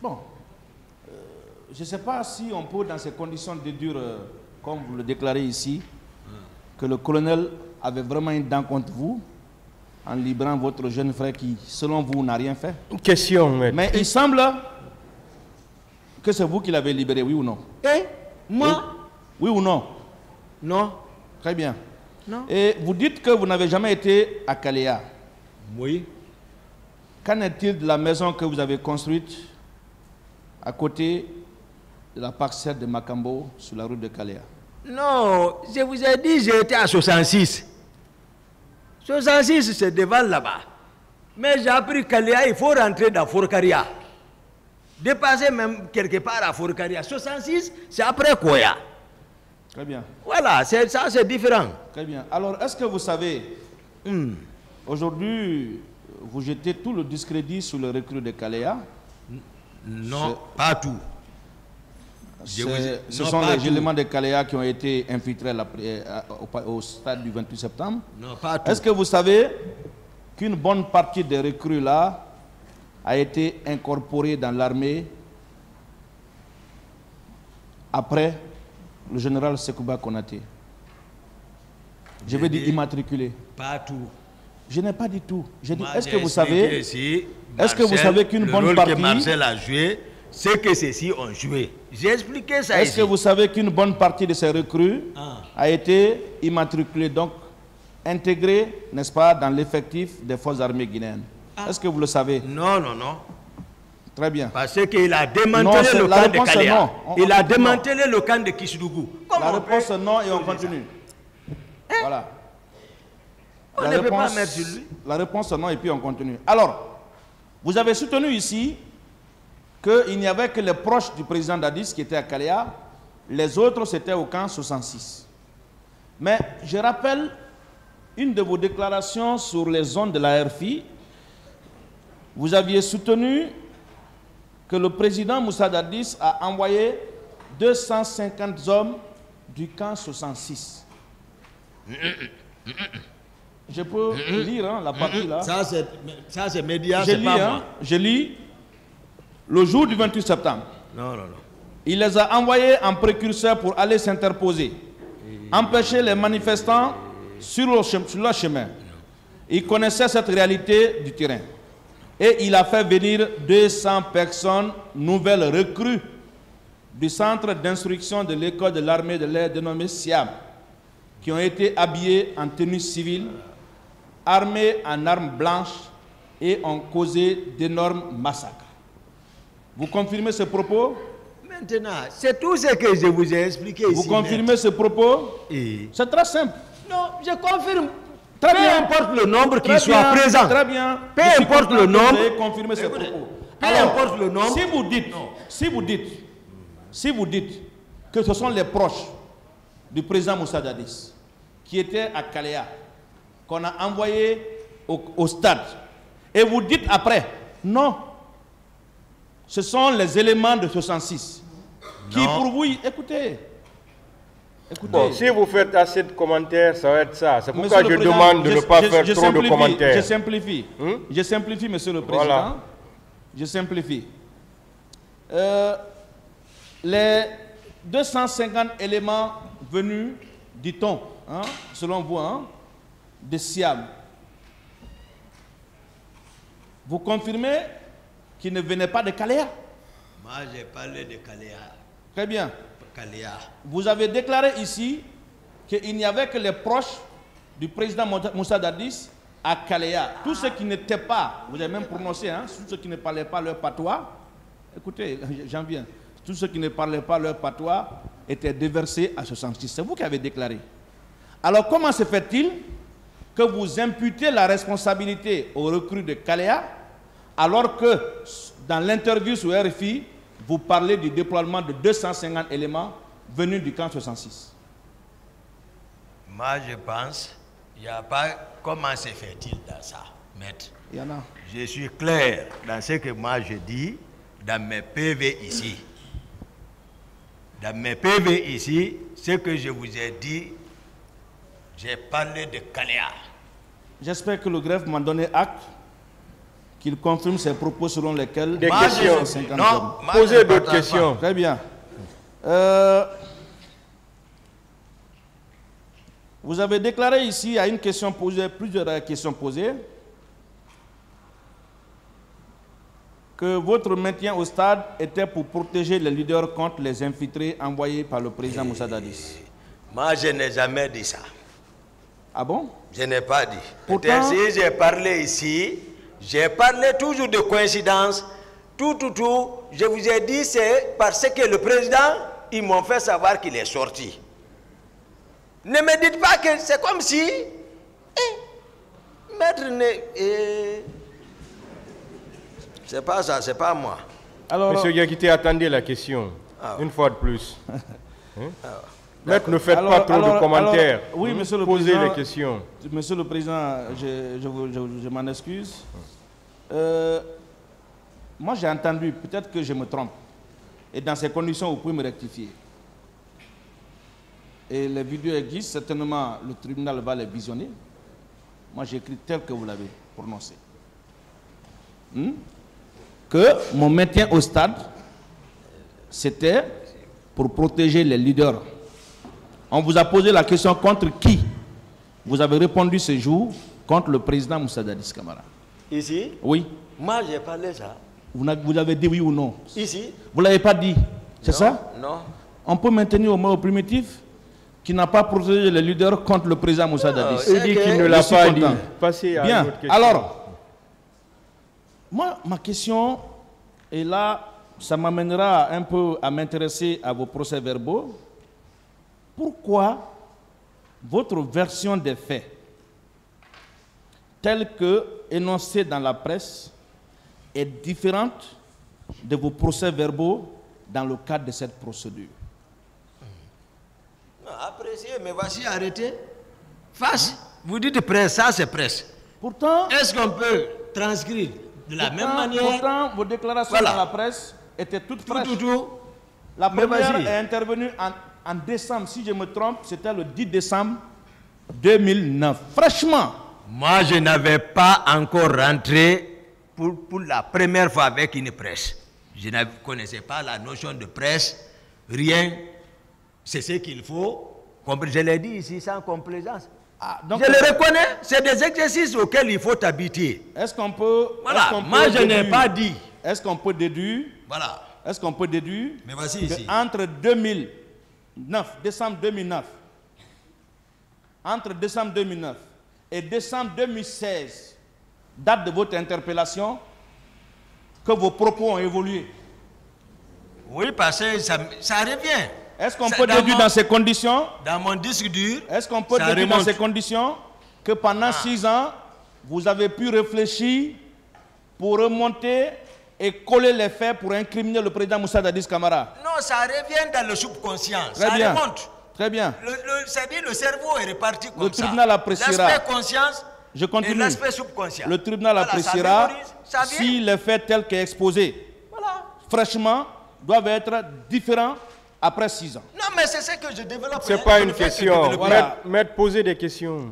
Bon, je ne sais pas si on peut, dans ces conditions, déduire, comme vous le déclarez ici, que le colonel avait vraiment une dent contre vous, en libérant votre jeune frère qui, selon vous, n'a rien fait. Une question, maître. Mais il semble que c'est vous qui l'avez libéré, oui ou non? Moi? Oui ou non? Non. Très bien. Non. Et vous dites que vous n'avez jamais été à Kaléa. Oui. Qu'en est-il de la maison que vous avez construite à côté de la parcelle de Makambo sur la route de Kaléa? Non, je vous ai dit, j'ai été à 66. 66, c'est devant là-bas. Mais j'ai appris Kaléa, il faut rentrer dans Forcaria. Dépasser même quelque part à Forcaria. 66, c'est après Koya. Très bien. Voilà, ça c'est différent. Très bien. Alors, est-ce que vous savez, aujourd'hui, vous jetez tout le discrédit sur le recrue de Kaléa? Non, pas tout. Ce sont les éléments de Kaléa qui ont été infiltrés au stade du 28 septembre. Non, pas tout. Est-ce que vous savez qu'une bonne partie des recrues là a été incorporée dans l'armée après le général Sekouba Konaté? Je vais dire immatriculé. Pas tout. Je n'ai pas dit tout. J'ai dit, est-ce que vous savez qu'une bonne partie... Le rôle que Marcel a joué, c'est que ceux-ci ont joué. J'ai expliqué ça ici. Est-ce que vous savez qu'une bonne partie de ces recrues a été immatriculée, donc intégrée, n'est-ce pas, dans l'effectif des forces armées guinéennes? Est-ce que vous le savez? Non, non, non. Très bien. Parce qu'il a démantelé le camp de Kaléa. Il a démantelé le camp de Kishidougou. La réponse est non et on continue. Voilà. On ne peut pas mettre sur lui. La réponse est non et puis on continue. Alors, vous avez soutenu ici qu'il n'y avait que les proches du président Dadis qui étaient à Kaléa, les autres c'était au camp 66. Mais je rappelle une de vos déclarations sur les zones de la RFI. Vous aviez soutenu que le président Moussa Dadis a envoyé 250 hommes du camp 66. Je peux lire la partie là. Ça c'est média, c'est pas moi. Je lis le jour du 28 septembre. Non, non, non. Il les a envoyés en précurseur pour aller s'interposer, empêcher les manifestants sur leur chemin. Il connaissait cette réalité du terrain. Et il a fait venir 200 personnes, nouvelles recrues, du centre d'instruction de l'école de l'armée de l'air dénommé SIAM, qui ont été habillés en tenue civile, armés en armes blanches et ont causé d'énormes massacres. Vous confirmez ce propos? Maintenant, c'est tout ce que je vous ai expliqué ici. Vous confirmez ce propos? C'est très simple. Non, je confirme. Très Peu bien. importe le nombre qui soit présent. Très bien. Peu importe le nombre. Vous avez confirmé ce propos. Peu importe le nombre. Si vous dites que ce sont les proches du président Moussa Dadis qui étaient à Kaléa, qu'on a envoyé au stade, et vous dites après, non, ce sont les éléments de 66 qui pour vous, écoutez. Bon, si vous faites assez de commentaires, ça va être ça. C'est pourquoi je demande de ne pas faire trop de commentaires. Je simplifie, monsieur le président. Voilà. Je simplifie. Les 250 éléments venus, dit-on, selon vous, de Siam, vous confirmez qu'ils ne venaient pas de Kaléa? Moi, j'ai parlé de Kaléa. Très bien. Kaléa. Vous avez déclaré ici qu'il n'y avait que les proches du président Moussa Dadis à Kaléa. Tous ceux qui n'étaient pas, vous avez même prononcé, tous ceux qui ne parlaient pas leur patois, écoutez, j'en viens, tous ceux qui ne parlaient pas leur patois étaient déversés à 66. C'est vous qui avez déclaré. Alors comment se fait-il que vous imputez la responsabilité aux recrues de Kaléa alors que dans l'interview sur RFI, vous parlez du déploiement de 250 éléments venus du camp 66? Moi, je pense, il n'y a pas... Comment se fait-il dans ça, maître? Il y en a. Je suis clair dans ce que moi je dis, dans mes PV ici. Dans mes PV ici, ce que je vous ai dit, j'ai parlé de Kaléa. J'espère que le greffe m'a donné acte qu'il confirme ses propos selon lesquels... Des questions. 50 non, hommes. Posez d'autres questions. Très bien. Vous avez déclaré ici, à une question posée, plusieurs questions posées, que votre maintien au stade était pour protéger les leaders contre les infiltrés envoyés par le président Moussa Dadis. Moi, je n'ai jamais dit ça. Ah bon? Je n'ai pas dit. Pourtant, si j'ai parlé ici, j'ai parlé toujours de coïncidence. Tout. Je vous ai dit, c'est parce que le président, ils m'ont fait savoir qu'il est sorti. Ne me dites pas que c'est comme si... maître, c'est pas ça, c'est pas moi. Alors, Monsieur Diakité, attendez la question. Une fois de plus. Maître, ne faites pas trop de commentaires. Oui, Monsieur le Posez Président, les questions. Monsieur le Président, je m'en excuse. Moi, j'ai entendu, peut-être que je me trompe. Et dans ces conditions, vous pouvez me rectifier. Et les vidéos existent, certainement le tribunal va les visionner. Moi, j'ai écrit tel que vous l'avez prononcé. Que mon maintien au stade, c'était pour protéger les leaders. On vous a posé la question contre qui? Vous avez répondu ce jour contre le président Moussa Dadis Camara. Ici? Oui. Moi, j'ai parlé ça. Vous avez dit oui ou non? Ici? Vous ne l'avez pas dit, c'est ça? Non. On peut maintenir au mot primitif qui n'a pas protégé les leaders contre le président Moussa Dadis. Il dit qu'il ne l'a pas dit. Passez à une autre question. Alors, moi, ma question, et là, ça m'amènera un peu à m'intéresser à vos procès-verbaux. Pourquoi votre version des faits, telle que énoncée dans la presse, est différente de vos procès-verbaux dans le cadre de cette procédure? Appréciez, mais voici, arrêtez. Face, vous dites presse, ça c'est presse. Pourtant, est-ce qu'on peut transcrire de la même manière? Pourtant, vos déclarations dans la presse étaient toutes fraîches. La première est intervenue en décembre, si je me trompe, c'était le 10 décembre 2009. Fraîchement. Moi, je n'avais pas encore rentré pour la première fois avec une presse. Je ne connaissais pas la notion de presse, rien. C'est ce qu'il faut. Je l'ai dit ici sans complaisance. Donc, je le reconnais, c'est des exercices auxquels il faut habiter. Est-ce qu'on peut... Voilà, moi je n'ai pas dit. Est-ce qu'on peut déduire... Voilà. Est-ce qu'on peut déduire... Mais voici ici. Entre 2009, décembre 2009, entre décembre 2009 et décembre 2016, date de votre interpellation, que vos propos ont évolué? Oui, parce que ça revient. Est-ce qu'on peut déduire dans ces conditions? Dans mon disque dur. Est-ce qu'on peut déduire dans ces conditions que pendant 6 ans, vous avez pu réfléchir pour remonter et coller les faits pour incriminer le président Moussa Dadis Camara? Non, ça revient dans le subconscient. Très bien. Remonte. Très bien. C'est-à-dire le cerveau est réparti comme ça. Le tribunal appréciera. L'aspect conscience et l'aspect subconscient. Le tribunal appréciera si les faits tels qu'exposés, fraîchement, doivent être différents après 6 ans. Non, mais c'est ce que je développe. Ce n'est pas une question. Maître, posez des questions.